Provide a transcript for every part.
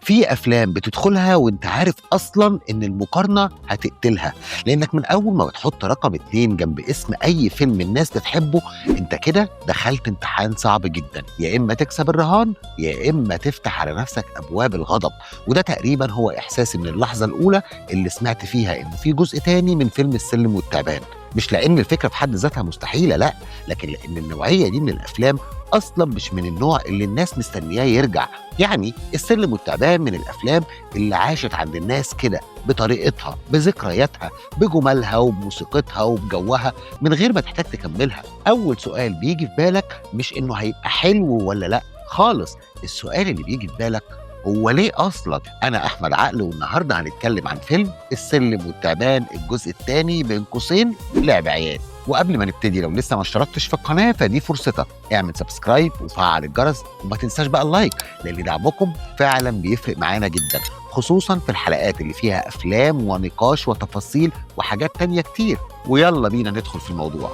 في أفلام بتدخلها وأنت عارف أصلًا إن المقارنة هتقتلها، لإنك من أول ما بتحط رقم 2 جنب اسم أي فيلم الناس بتحبه، أنت كده دخلت امتحان صعب جدًا، يا إما تكسب الرهان، يا إما تفتح على نفسك أبواب الغضب، وده تقريبًا هو إحساسي من اللحظة الأولى اللي سمعت فيها إنه في جزء تاني من فيلم السلم والتعبان، مش لإن الفكرة في حد ذاتها مستحيلة لأ، لكن لإن النوعية دي من الأفلام أصلًا مش من النوع اللي الناس مستنياه يرجع، يعني السلم والتعبان من الأفلام اللي عاشت عند الناس كده بطريقتها، بذكرياتها، بجمالها وبموسيقتها وبجوها من غير ما تحتاج تكملها. أول سؤال بيجي في بالك مش إنه هيبقى حلو والّا لأ خالص، السؤال اللي بيجي في بالك هو ليه أصلًا؟ أنا أحمد عقل والنهارده هنتكلم عن فيلم السلم والتعبان الجزء التاني بين قوسين لعب عيال. وقبل ما نبتدي لو لسه ما اشتركتش في القناة فدي فرصتك، اعمل سبسكرايب وفعل الجرس وما تنساش بقى اللايك لأن دعمكم فعلا بيفرق معانا جدا، خصوصا في الحلقات اللي فيها أفلام ونقاش وتفاصيل وحاجات تانية كتير. ويلا بينا ندخل في الموضوع.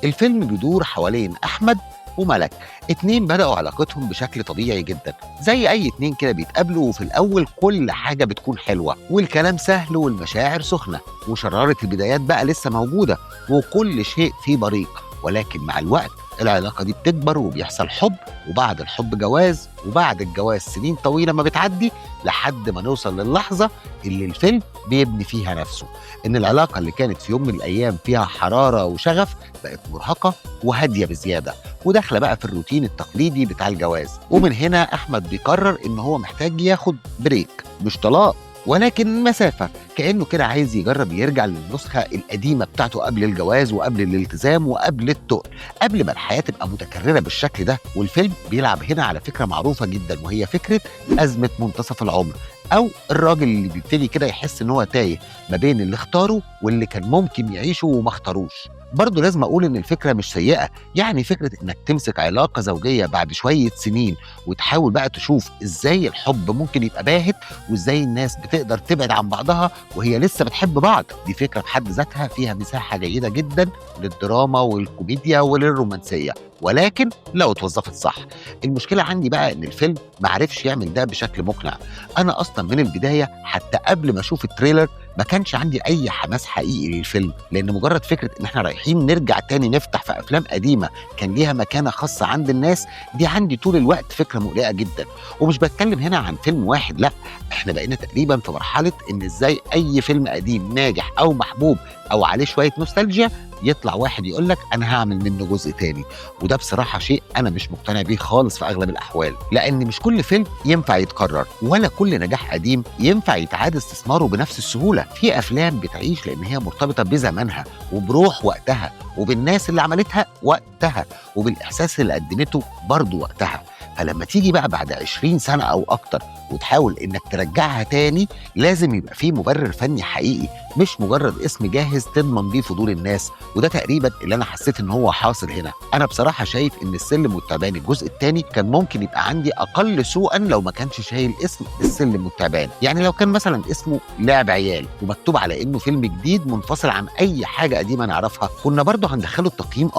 الفيلم بيدور حوالين أحمد وملك، اتنين بدأوا علاقتهم بشكل طبيعي جدا زي أي اتنين كده بيتقابلوا، وفي الأول كل حاجة بتكون حلوة والكلام سهل والمشاعر سخنة وشرارة البدايات بقى لسه موجودة وكل شيء فيه بريق، ولكن مع الوقت العلاقة دي بتكبر وبيحصل حب، وبعد الحب جواز، وبعد الجواز سنين طويلة ما بتعدي لحد ما نوصل للحظة اللي الفيلم بيبني فيها نفسه، إن العلاقة اللي كانت في يوم من الأيام فيها حرارة وشغف بقت مرهقة وهادية بزيادة وداخلة بقى في الروتين التقليدي بتاع الجواز. ومن هنا أحمد بيقرر إن هو محتاج ياخد بريك، مش طلاق ولكن مسافة، كأنه كده عايز يجرب يرجع للنسخة القديمة بتاعته قبل الجواز وقبل الالتزام وقبل التقل، قبل ما الحياة تبقى متكررة بالشكل ده. والفيلم بيلعب هنا على فكرة معروفة جدا وهي فكرة أزمة منتصف العمر، أو الراجل اللي بيبتدي كده يحس إن هو تايه ما بين اللي اختاره واللي كان ممكن يعيشه وما اختاروش. برضه لازم أقول إن الفكرة مش سيئة، يعني فكرة إنك تمسك علاقة زوجية بعد شوية سنين وتحاول بقى تشوف إزاي الحب ممكن يبقى باهت وإزاي الناس بتقدر تبعد عن بعضها وهي لسه بتحب بعض، دي فكرة في حد ذاتها فيها مساحة جيدة جدا للدراما والكوميديا وللرومانسية، ولكن لو اتوظفت صح. المشكلة عندي بقى إن الفيلم معرفش يعمل ده بشكل مقنع، أنا أصلا من البداية حتى قبل ما أشوف التريلر ما كانش عندي أي حماس حقيقي للفيلم، لأن مجرد فكرة إن إحنا رايحين نرجع تاني نفتح في أفلام قديمة كان ليها مكانة خاصة عند الناس دي عندي طول الوقت فكرة مقلقة جدا. ومش بتكلم هنا عن فيلم واحد، لأ، إحنا بقينا تقريبا في مرحلة إن إزاي أي فيلم قديم ناجح أو محبوب أو عليه شوية نوستالجيا يطلع واحد يقول لك أنا هعمل منه جزء تاني، وده بصراحة شيء أنا مش مقتنع بيه خالص في أغلب الأحوال، لأن مش كل فيلم ينفع يتكرر ولا كل نجاح قديم ينفع يتعاد استثماره بنفس السهولة. في أفلام بتعيش لأن هي مرتبطة بزمانها وبروح وقتها وبالناس اللي عملتها وقتها وبالإحساس اللي قدمته برضه وقتها، فلما تيجي بقى بعد 20 سنة أو أكتر وتحاول إنك ترجعها تاني لازم يبقى فيه مبرر فني حقيقي، مش مجرد اسم جاهز تضمن بيه فضول الناس، وده تقريبا اللي أنا حسيت إن هو حاصل هنا. أنا بصراحة شايف إن السلم والتعبان الجزء الثاني كان ممكن يبقى عندي أقل سوءا لو ما كانش شايل اسم السلم والتعبان، يعني لو كان مثلا اسمه لعب عيال ومكتوب على إنه فيلم جديد منفصل عن أي حاجة قديمة نعرفها كنا برضه هندخله التقييم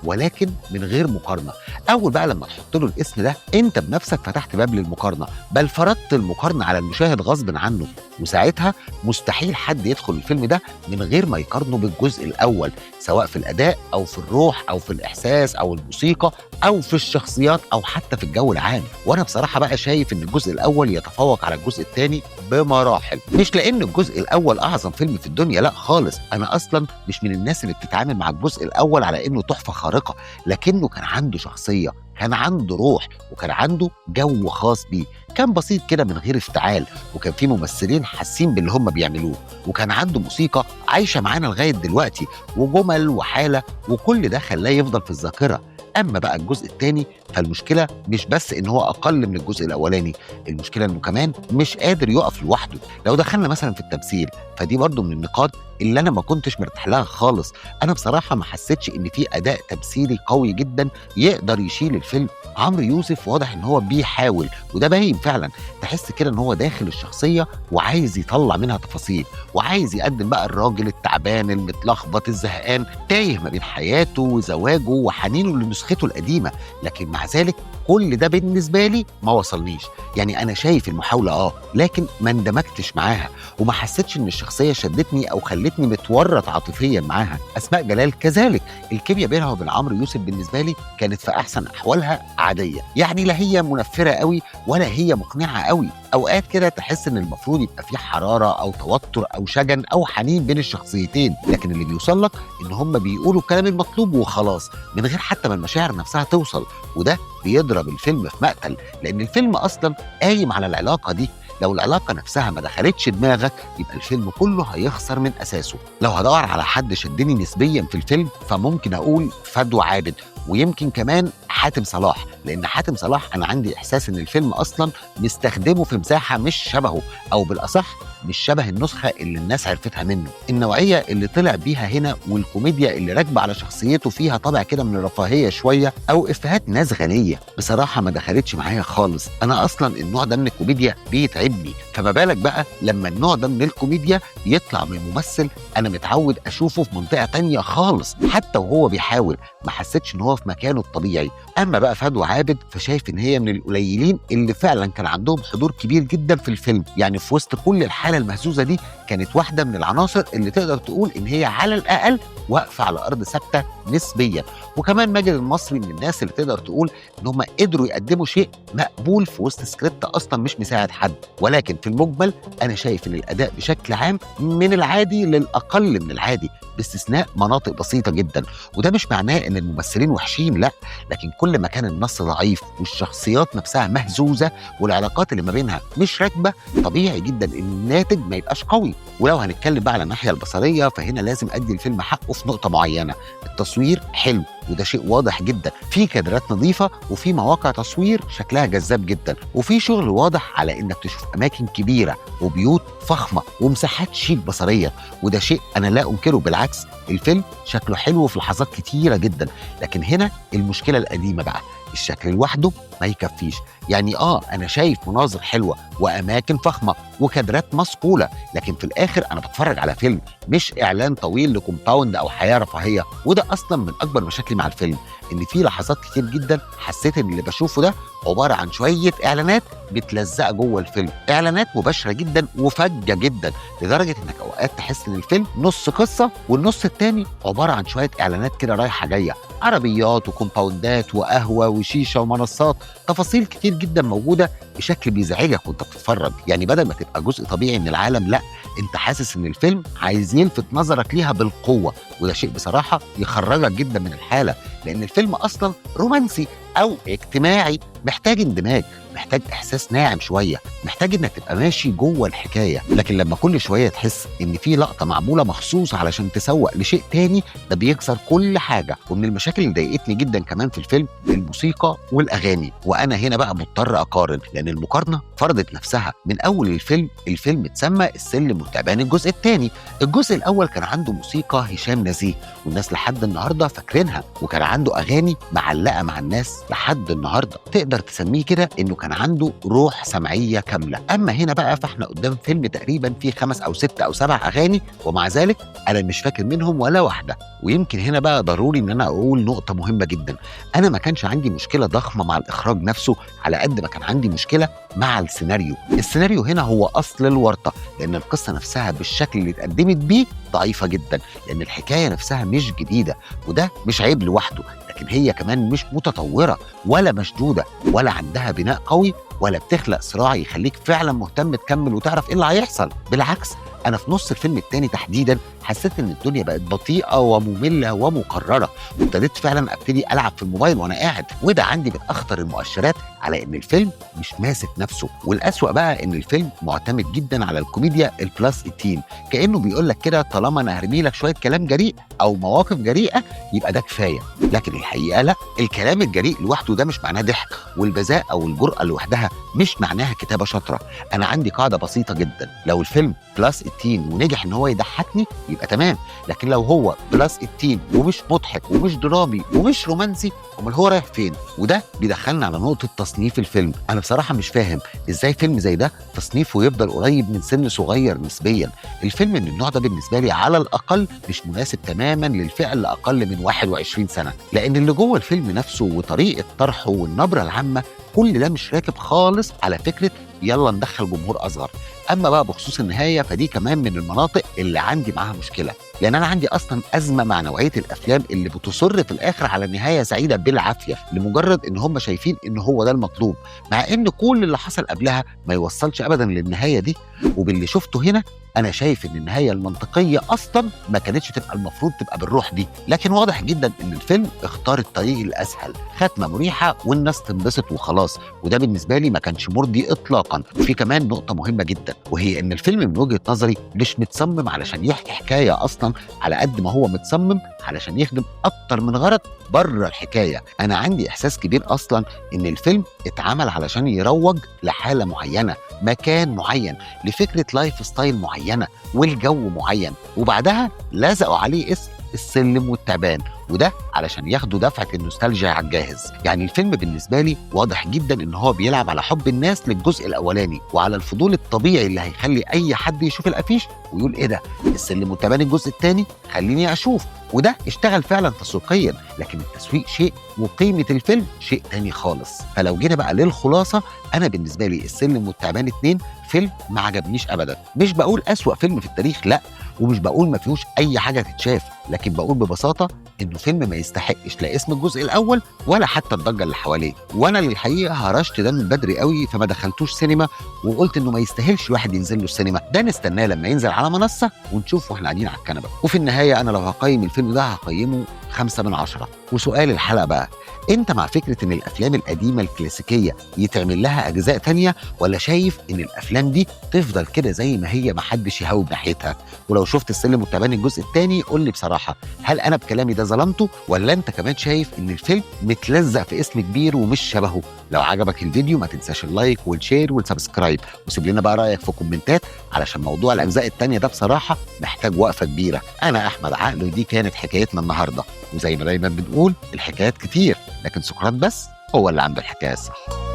ولكن من غير مقارنة. أول بقى لما تحط له الاسم ده أنت بنفسك فتحت باب للمقارنة، بل فرضت المقارنة على المشاهد غصب عنه، وساعتها مستحيل حد يدخل الفيلم ده من غير ما يقارنه بالجزء الأول، سواء في الأداء أو في الروح أو في الإحساس أو الموسيقى أو في الشخصيات أو حتى في الجو العام. وأنا بصراحة بقى شايف إن الجزء الأول يتفوق على الجزء الثاني بمراحل، مش لأن الجزء الأول أعظم فيلم في الدنيا، لا خالص، أنا أصلا مش من الناس اللي بتتعامل مع الجزء الأول على إنه تحفة خارقة، لكنه كان عنده شخصية، كان عنده روح، وكان عنده جو خاص بيه، كان بسيط كده من غير افتعال، وكان فيه ممثلين حاسين باللي هم بيعملوه، وكان عنده موسيقى عايشة معانا لغاية دلوقتي وجمل وحالة، وكل ده خلاه يفضل في الذاكرة. أما بقى الجزء الثاني فالمشكلة مش بس إن هو أقل من الجزء الأولاني، المشكلة إنه كمان مش قادر يقف لوحده. لو دخلنا مثلا في التمثيل فدي برضه من النقاط اللي أنا ما كنتش مرتاح لها خالص. أنا بصراحة ما حسيتش إن في أداء تمثيلي قوي جدًا يقدر يشيل الفيلم. عمرو يوسف واضح إن هو بيحاول، وده باين فعلًا، تحس كده إن هو داخل الشخصية وعايز يطلّع منها تفاصيل، وعايز يقدّم بقى الراجل التعبان المتلخبط الزهقان، تايه ما بين حياته وزواجه وحنينه لنسخته القديمة، لكن مع ذلك كل ده بالنسبة لي ما وصلنيش. يعني أنا شايف المحاولة لكن ما اندمجتش معاها، وما حسيتش إن الشخصية شدّتني أو خلّتني متورّط عاطفيًا معاها. أسماء جلال كذلك، الكيميا بينها وبين عمرو يوسف بالنسبة لي كانت في أحسن أحوالها عادية، يعني لا هي منفّرة أوي ولا هي مقنعة أوي. أوقات كده تحس إن المفروض يبقى في حرارة أو توتر أو شجن أو حنين بين الشخصيتين، لكن اللي بيوصل لك إن هم بيقولوا الكلام المطلوب وخلاص، من غير حتى ما المشاعر نفسها توصل، وده بيضرب الفيلم في مقتل، لأن الفيلم أصلًا قايم على العلاقة دي. لو العلاقة نفسها ما دخلتش دماغك يبقى الفيلم كله هيخسر من أساسه. لو هادوّر على حد شدّني نسبيًا في الفيلم فممكن أقول فدوى عابد، ويمكن كمان حاتم صلاح، لأن حاتم صلاح أنا عندي إحساس إن الفيلم أصلًا مستخدمه في مساحة مش شبهه، أو بالأصح مش شبه النسخة اللي الناس عرفتها منه. النوعية اللي طلع بيها هنا والكوميديا اللي راكبة على شخصيته فيها طابع كده من الرفاهية شوية أو إفيهات ناس غنية، بصراحة ما دخلتش معايا خالص. أنا أصلًا النوع ده من الكوميديا بيتعبني، فما بالك بقى لما النوع ده من الكوميديا يطلع من ممثل أنا متعود أشوفه في منطقة تانية خالص. حتى وهو بيحاول ما حسيتش إن هو في مكانه الطبيعي. أما بقى فدوى عابد فشايف إن هي من القليلين اللي فعلًا كان عندهم حضور كبير جدًا في الفيلم، يعني في وسط كل الحالة المهزوزة دي كانت واحدة من العناصر اللي تقدر تقول إن هي على الأقل واقفة على أرض ثابتة نسبيًا. وكمان ماجد المصري من الناس اللي تقدر تقول إن هم قدروا يقدموا شيء مقبول في وسط سكريبت أصلًا مش مساعد حد، ولكن في المجمل أنا شايف إن الأداء بشكل عام من العادي للأقل من العادي، باستثناء مناطق بسيطة جدًا. وده مش معناه إن الممثلين وحشين، لأ، لكن كل ما كان النص ضعيف والشخصيات نفسها مهزوزة والعلاقات اللي ما بينها مش راكبة، طبيعي جدًا إن الناتج ما يبقاش قوي. ولو هنتكلم بقى على الناحية البصرية فهنا لازم أدي الفيلم حقه في نقطة معينة، التصوير حلو وده شيء واضح جدًا، في كادرات نظيفة وفي مواقع تصوير شكلها جذاب جدًا، وفي شغل واضح على إنك تشوف أماكن كبيرة وبيوت فخمة ومساحات شيك بصرية، وده شيء أنا لا أنكره، بالعكس الفيلم شكله حلو في لحظات كتيرة جدًا. لكن هنا المشكلة القديمة بقى، الشكل لوحده ما يكفيش. يعني أنا شايف مناظر حلوة وأماكن فخمة وكادرات مصقولة، لكن في الآخر أنا باتفرج على فيلم مش إعلان طويل لكومباوند أو حياة رفاهية. وده أصلًا من أكبر مشاكلي مع الفيلم، إن في لحظات كتير جدًا حسيت إن اللي باشوفه ده عبارة عن شوية إعلانات متلزقة جوه الفيلم، إعلانات مباشرة جدًا وفجة جدًا، لدرجة إنك أوقات تحس إن الفيلم نُص قصة والنُص التاني عبارة عن شوية إعلانات كده رايحة جاية، عربيات وكومباوندات وقهوة وشيشة ومنصات، تفاصيل كتير جدًا موجودة بشكل بيزعجك وأنت بتتفرج. يعني بدل ما تبقى جزء طبيعي من العالم، لأ، أنت حاسس إن الفيلم عايز يلفت نظرك ليها بالقوة، وده شيء بصراحة يخرجك جدًا من الحالة، لأن الفيلم أصلًا رومانسي أو اجتماعي، محتاج اندماج، محتاج إحساس ناعم شوية، محتاج إنك تبقى ماشي جوه الحكاية. لكن لما كل شوية تحس إن في لقطة معمولة مخصوص علشان تسوق لشيء تاني، ده بيكسر كل حاجة. ومن المشاكل اللي ضايقتني جدًا كمان في الفيلم الموسيقى والأغاني، وأنا هنا بقى مضطر أقارن، لأن المقارنة فرضت نفسها. من أول الفيلم اتسمى السلم والتعبان الجزء الثاني. الجزء الأول كان عنده موسيقى هشام نزيه والناس لحد النهارده فاكرينها، وكان عنده أغاني معلقة مع الناس لحد النهارده، تقدر تسميه كده إنه كان عنده روح سمعية كاملة. أما هنا بقى فإحنا قدام فيلم تقريبا فيه 5 أو 6 أو 7 أغاني، ومع ذلك أنا مش فاكر منهم ولا واحدة. ويمكن هنا بقى ضروري إن أنا أقول نقطة مهمة جدًا، أنا ما كانش عندي مشكلة ضخمة مع الإخراج نفسه على قد ما كان عندي مشكلة مع السيناريو. السيناريو هنا هو أصل الورطة، لأن القصة نفسها بالشكل اللي اتقدمت بيه ضعيفة جدًا، لأن الحكاية نفسها مش جديدة، وده مش عيب لوحده، لكن هي كمان مش متطورة ولا مشدودة ولا عندها بناء قوي ولا بتخلق صراع يخليك فعلًا مهتم تكمل وتعرف إيه اللي هيحصل. بالعكس، أنا في نص الفيلم التاني تحديدًا حسيت إن الدنيا بقت بطيئة ومملة ومكررة، وابتديت فعلًا أبتدي ألعب في الموبايل وأنا قاعد، وده عندي من أخطر المؤشرات على إن الفيلم مش ماسك نفسه. والأسوأ بقى إن الفيلم معتمد جدًا على الكوميديا البلس 18، كأنه بيقول لك كده طالما أنا هارمي لك شوية كلام جريء أو مواقف جريئة يبقى ده كفاية، لكن الحقيقة لأ، الكلام الجريء لوحده ده مش معناه ضحك، والبذاءة أو الجرأة لوحدها مش معناها كتابة شاطرة. أنا عندي قاعدة بسيطة جدًا، لو الفيلم بلس 18 ونجح إن هو يضحكني يبقى تمام، لكن لو هو بلس 18 ومش مضحك ومش درامي ومش رومانسي، أومال هو رايح فين؟ وده بيدخلنا على نقطة تصنيف الفيلم. أنا بصراحة مش فاهم إزاي فيلم زي ده تصنيفه يفضل قريب من سن صغير نسبيًا. الفيلم من النوع ده بالنسبة لي على الأقل مش مناسب تمامًا للفئة اللي أقل من 21 سنة، لأن اللي جوه الفيلم نفسه وطريقة طرحه والنبرة العامة كل ده مش راكب خالص على فكرة يلا ندخل جمهور أصغر. أما بقى بخصوص النهاية فدي كمان من المناطق اللي عندي معاها مشكلة، لأن أنا عندي أصلا أزمة مع نوعية الأفلام اللي بتصر في الآخر على نهاية سعيدة بالعافية لمجرد إن هم شايفين إن هو ده المطلوب، مع إن كل اللي حصل قبلها ما يوصلش أبدا للنهاية دي. وباللي شفته هنا أنا شايف إن النهاية المنطقية أصلا ما كانتش تبقى المفروض تبقى بالروح دي، لكن واضح جدا إن الفيلم اختار الطريق الأسهل، ختمة مريحة والناس تنبسط وخلاص، وده بالنسبة لي ما كانش مرضي إطلاقا. وفي كمان نقطة مهمة جدا، وهي إن الفيلم من وجهة نظري مش متصمم علشان يحكي حكاية أصلا على قد ما هو متصمم علشان يخدم أكتر من غرض بره الحكاية. أنا عندي إحساس كبير أصلا إن الفيلم اتعمل علشان يروج لحالة معينة، مكان معين، لفكرة لايف ستايل معينة والجو معين، وبعدها لزقوا عليه اسم السلم والتعبان، وده علشان ياخدوا دفعة النوستالجيا على الجاهز. يعني الفيلم بالنسبة لي واضح جدا ان هو بيلعب على حب الناس للجزء الاولاني وعلى الفضول الطبيعي اللي هيخلي اي حد يشوف الافيش ويقول ايه ده السلم والتعبان الجزء الثاني، خليني اشوف. وده اشتغل فعلا تسويقيا، لكن التسويق شيء وقيمة الفيلم شيء تاني خالص. فلو جينا بقى للخلاصة، انا بالنسبة لي السلم والتعبان 2 فيلم ما عجبنيش ابدا. مش بقول اسوأ فيلم في التاريخ لا، ومش بقول ما فيهوش اي حاجة تتشاف، لكن بقول ببساطة انه فيلم ما يستحقش لا اسم الجزء الاول ولا حتى الضجة اللي حواليه. وانا للحقيقة هرشت ده من بدري قوي فما دخلتوش سينما، وقلت انه ما يستاهلش واحد ينزل له السينما، ده نستناه لما ينزل على منصة ونشوف واحنا قاعدين على الكنبة. وفي النهاية انا لو هقيم الفيلم ده هقيمه 5 من 10. وسؤال الحلقة بقى، انت مع فكرة ان الافلام القديمة الكلاسيكية يتعمل لها اجزاء تانية، ولا شايف ان الافلام دي تفضل كده زي ما هي محدش يهاوب ناحيتها؟ ولو شفت السلم والتعبان الجزء الثاني قول لي بصراحة، هل انا بكلامي ده ظلمته، ولا انت كمان شايف ان الفيلم متلزق في اسم كبير ومش شبهه؟ لو عجبك الفيديو ما تنساش اللايك والشير والسبسكرايب، وسيب لنا بقى رايك في الكومنتات علشان موضوع الاجزاء الثانيه ده بصراحه محتاج وقفه كبيره. انا احمد عقل ودي كانت حكايتنا النهارده، وزي ما دايما بنقول الحكايات كتير لكن سقراط بس هو اللي عنده الحكايه الصح.